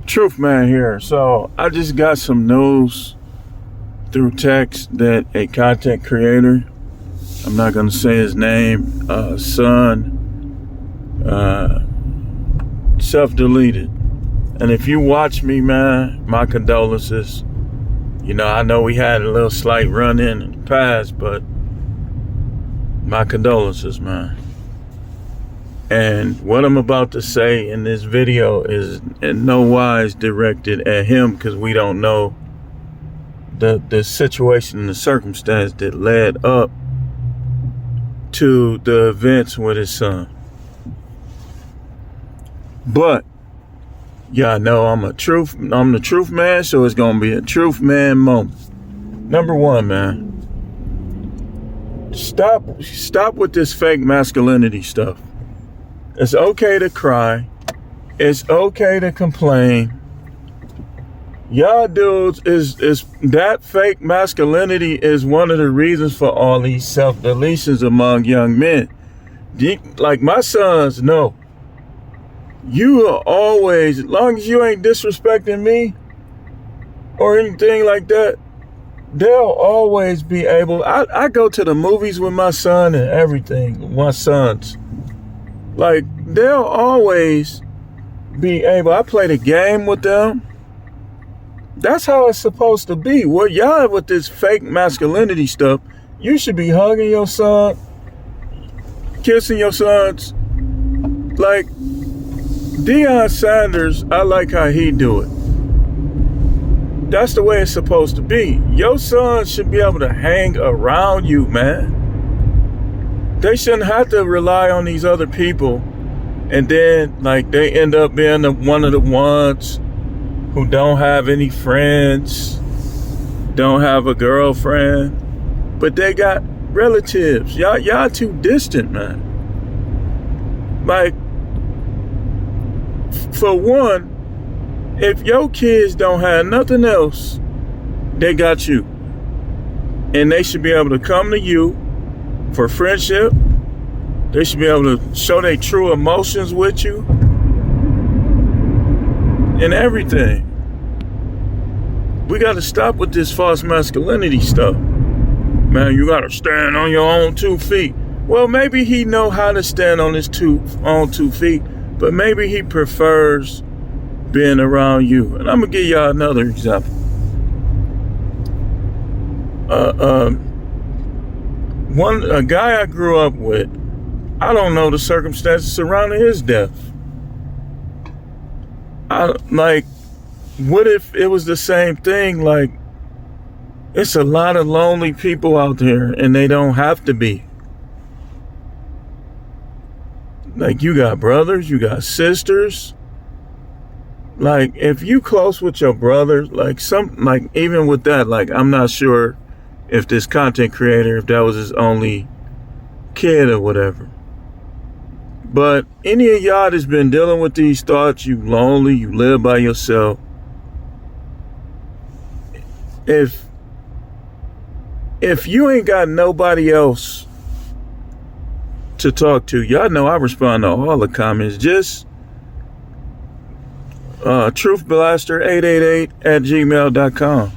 Truth man here. So I just got some news through text that a content creator, I'm not gonna say his name, son, self-deleted. And if you watch me, man, my condolences. You know, I know we had a little slight run-in the past, but my condolences, man. And what I'm about to say in this video is in no wise directed at him, because we don't know the situation and the circumstance that led up to the events with his son. But y'all know I'm the truth man, so it's gonna be a truth man moment. Number one, man. Stop with this fake masculinity stuff. It's okay to cry. It's okay to complain. Y'all dudes is that fake masculinity is one of the reasons for all these self-deletions among young men. Like my sons know. You are always, as long as you ain't disrespecting me or anything like that, they'll always be able. I go to the movies with my son and everything, my sons. Like, they'll always be able. I play the game with them. That's how it's supposed to be. What y'all with this fake masculinity stuff, you should be hugging your son, kissing your sons. Like, Deion Sanders, I like how he do it. That's the way it's supposed to be. Your son should be able to hang around you, man. They shouldn't have to rely on these other people, and then like they end up being one of the ones who don't have any friends, don't have a girlfriend, but they got relatives. Y'all too distant, man. Like, for one, if your kids don't have nothing else, they got you. And they should be able to come to you for friendship. They should be able to show their true emotions with you. And everything. We got to stop with this false masculinity stuff. Man, you got to stand on your own 2 feet. Well, maybe he know how to stand on his own 2 feet, but maybe he prefers being around you. And I'm going to give y'all another example. A guy I grew up with, I don't know the circumstances surrounding his death. What if it was the same thing? Like, it's a lot of lonely people out there, and they don't have to be. Like, you got brothers, you got sisters. Like, if you close with your brothers, even with that, like, I'm not sure if this content creator, if that was his only kid or whatever. But any of y'all that's been dealing with these thoughts, you lonely, you live by yourself. If you ain't got nobody else to talk to, y'all know I respond to all the comments. Just truthblaster888@gmail.com.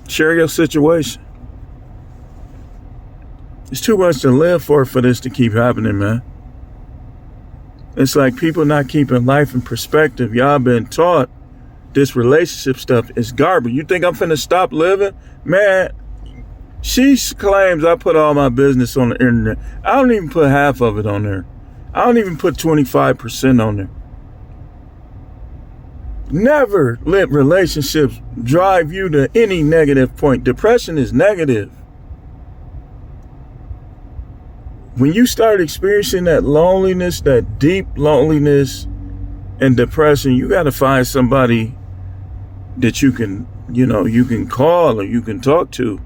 Share your situation. It's too much to live for this to keep happening, man. It's like people not keeping life in perspective. Y'all been taught this relationship stuff is garbage. You think I'm finna stop living? Man, she claims I put all my business on the internet. I don't even put half of it on there. I don't even put 25% on there. Never let relationships drive you to any negative point. Depression is negative. When you start experiencing that loneliness, that deep loneliness and depression, you got to find somebody that you can call or you can talk to.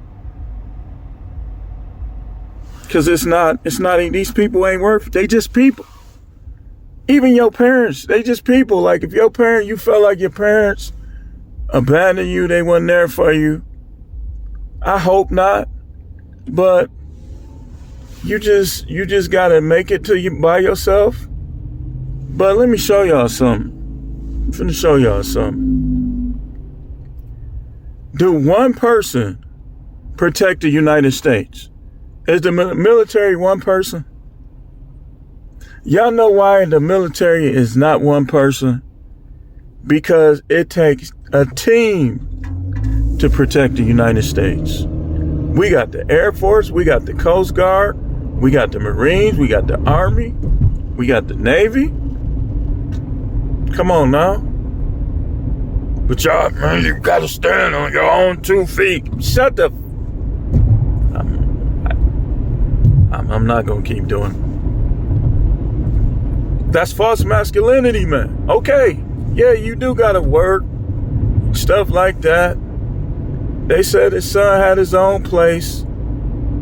Because it's not, these people ain't worth, they just people. Even your parents, they just people. Like, if your parent, you felt like your parents abandoned you, they weren't there for you. I hope not. But you just gotta make it to you by yourself. But let me show y'all something. I'm finna show y'all something. Do one person protect the United States? Is the military one person? Y'all know why the military is not one person? Because it takes a team to protect the United States. We got the Air Force, we got the Coast Guard, we got the Marines, we got the Army, we got the Navy. Come on now. But y'all, man, you gotta stand on your own 2 feet. Shut the... I'm not gonna keep doing it. That's false masculinity, man. Okay, yeah, you do gotta work, stuff like that. They said his son had his own place.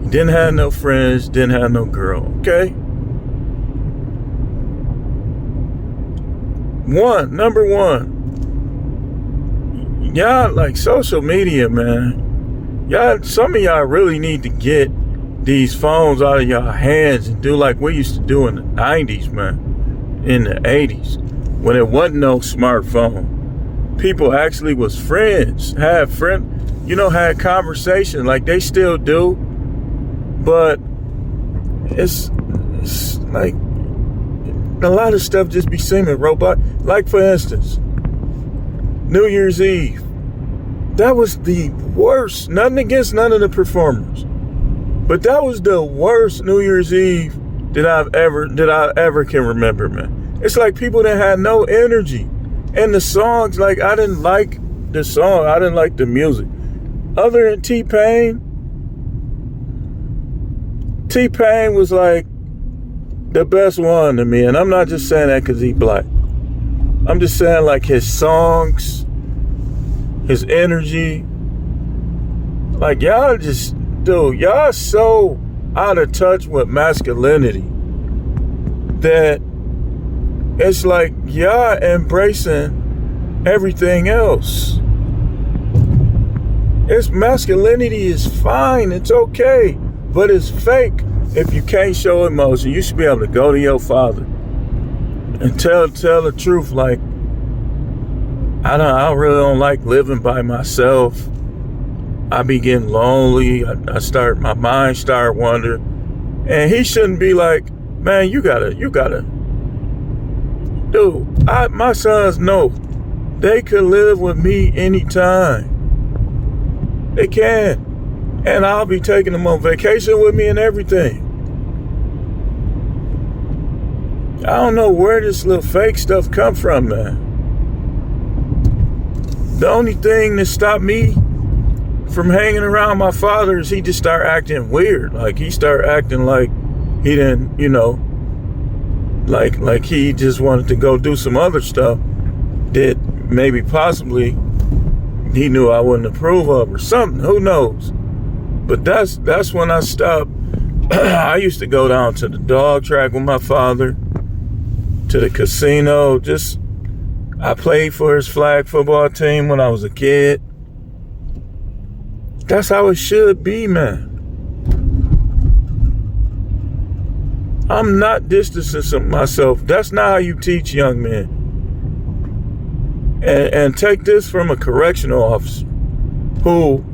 He didn't have no friends, didn't have no girl. Okay. Number one. Y'all like social media, man. Y'all, some of y'all really need to get these phones out of y'all hands and do like we used to do in the 90s, man. In the 80s. When it wasn't no smartphone. People actually was friends. Had conversation like they still do. But it's like a lot of stuff just be seeming robot. Like for instance, New Year's Eve. That was the worst. Nothing against none of the performers. But that was the worst New Year's Eve that I ever can remember, man. It's like people that had no energy. And the songs, like I didn't like the song. I didn't like the music. Other than T-Pain was like the best one to me. And I'm not just saying that because he black. I'm just saying like his songs, his energy. Like y'all y'all so out of touch with masculinity that it's like y'all embracing everything else. Masculinity is fine, it's okay, but it's fake if you can't show emotion. You should be able to go to your father and tell the truth. Like, I really don't like living by myself. I be getting lonely. My mind start wandering. And he shouldn't be like, man, you gotta. Dude, my sons know they could live with me anytime. They can. And I'll be taking them on vacation with me and everything. I don't know where this little fake stuff come from, man. The only thing that stopped me from hanging around my father is he just started acting weird. Like he started acting like he didn't, like he just wanted to go do some other stuff that maybe possibly he knew I wouldn't approve of or something. Who knows? But that's when I stopped. I used to go down to the dog track with my father, to the casino. I played for his flag football team when I was a kid. That's how it should be, man. I'm not distancing myself. That's not how you teach young men. And take this from a correctional officer who,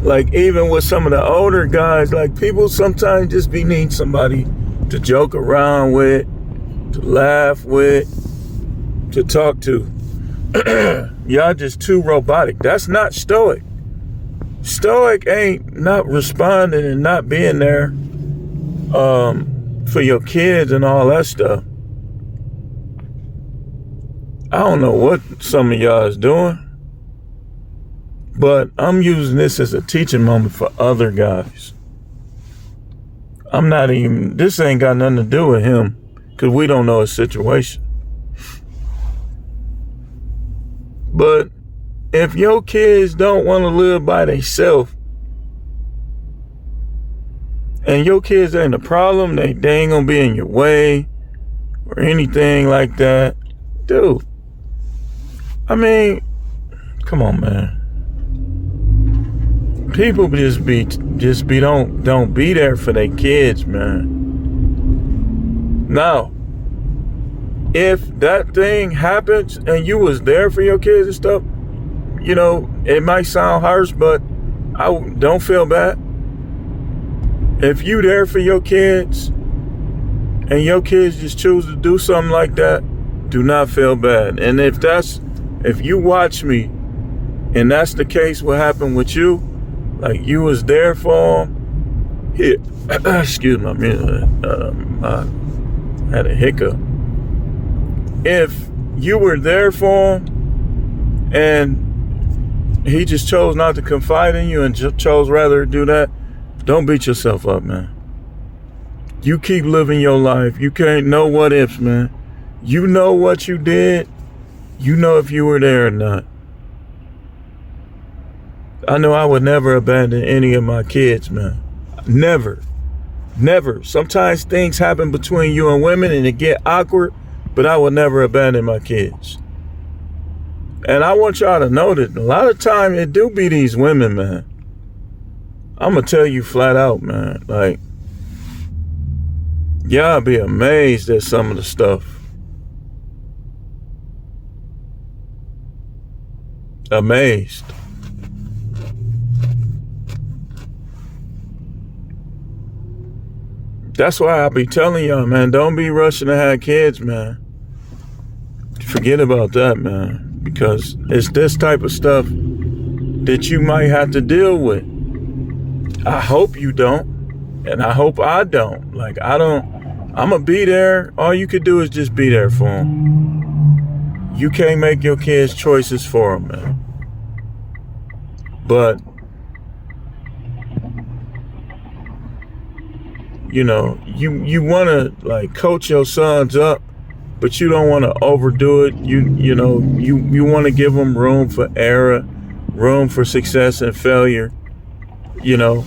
like, even with some of the older guys, like, people sometimes just need somebody to joke around with, to laugh with, to talk to. Y'all just too robotic. That's not stoic. Stoic ain't not responding and not being there for your kids and all that stuff. I don't know what some of y'all is doing, but I'm using this as a teaching moment for other guys. This ain't got nothing to do with him, because we don't know his situation. But if your kids don't want to live by themselves, and your kids ain't a problem, they ain't gonna be in your way or anything like that, dude. I mean, come on, man. People don't be there for their kids, man. Now, if that thing happens and you was there for your kids and stuff, you know, it might sound harsh, but I don't feel bad. If you there for your kids and your kids just choose to do something like that, do not feel bad. And if you watch me and that's the case, what happened with you, like you was there for them, here, excuse me, I had a hiccup. If you were there for him and he just chose not to confide in you and chose rather to do that, don't beat yourself up, man. You keep living your life. You can't know what ifs, man. You know what you did. You know if you were there or not. I know I would never abandon any of my kids, man. Never. Never. Sometimes things happen between you and women and it get awkward, but I would never abandon my kids. And I want y'all to know that a lot of time it do be these women, man. I'm going to tell you flat out, man. Like, y'all be amazed at some of the stuff. Amazed. That's why I be telling y'all, man, don't be rushing to have kids, man. Forget about that, man. Because it's this type of stuff that you might have to deal with. I hope you don't. And I hope I don't. Like, I'm going to be there. All you could do is just be there for them. You can't make your kids' choices for them, man. But, you know, you want to, like, coach your sons up, but you don't want to overdo it. You know, you want to give them room for error, room for success and failure, you know.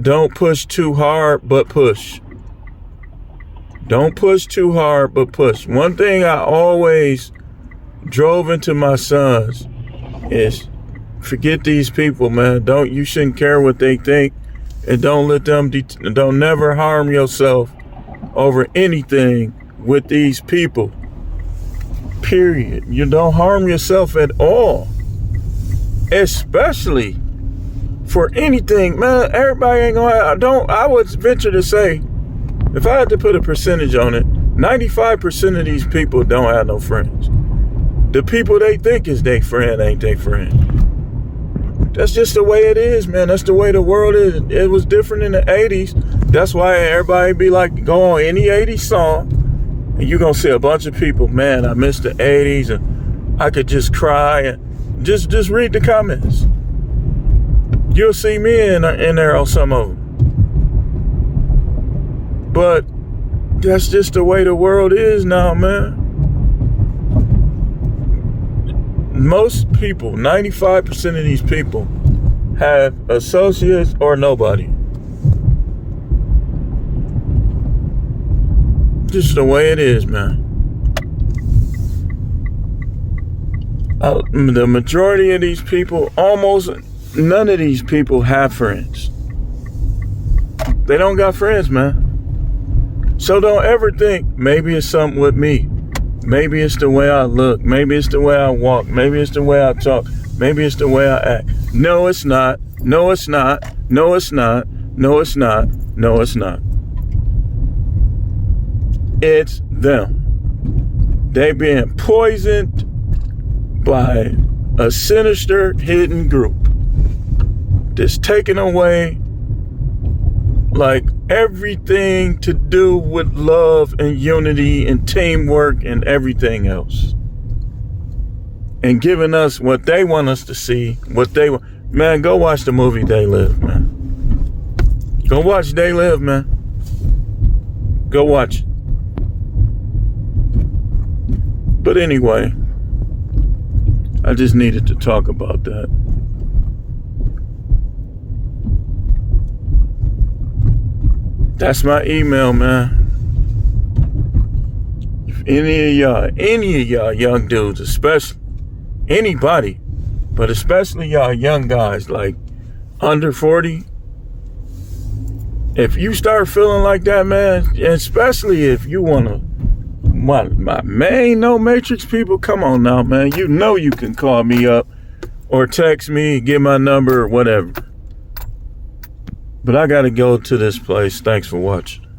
Don't push too hard, but push. Don't push too hard, but push. One thing I always drove into my sons is forget these people, man. You shouldn't care what they think, and don't let them, don't never harm yourself over anything with these people. Period. You don't harm yourself at all, especially for anything, man. Everybody ain't gonna I would venture to say, if I had to put a percentage on it, 95% of these people don't have no friends. The people they think is their friend ain't their friend. That's just the way it is, man. That's the way the world is. It was different in the 80s. That's why everybody be like, go on any 80s song, and you're gonna see a bunch of people, man, I miss the 80s, and I could just cry, and just read the comments. You'll see me in there on some of them. But that's just the way the world is now, man. Most people, 95% of these people, have associates or nobody. Just the way it is, man. The majority of these people, almost none of these people have friends. They don't got friends, man. So don't ever think, maybe it's something with me. Maybe it's the way I look. Maybe it's the way I walk. Maybe it's the way I talk. Maybe it's the way I act. No, it's not. No, it's not. No, it's not. No, it's not. No, it's not. It's them. They being poisoned by a sinister hidden group that's taking away like everything to do with love and unity and teamwork and everything else, and giving us what they want us to see, what they want. Man, go watch the movie They Live, man. Go watch They Live, man. Go watch it. But anyway, I just needed to talk about that. That's my email, man. If any of y'all young dudes, especially anybody, but especially y'all young guys like under 40, if you start feeling like that, man, especially if you want to my main no matrix people, come on now, man. You know you can call me up or text me, get my number or whatever. But I gotta go to this place. Thanks for watching.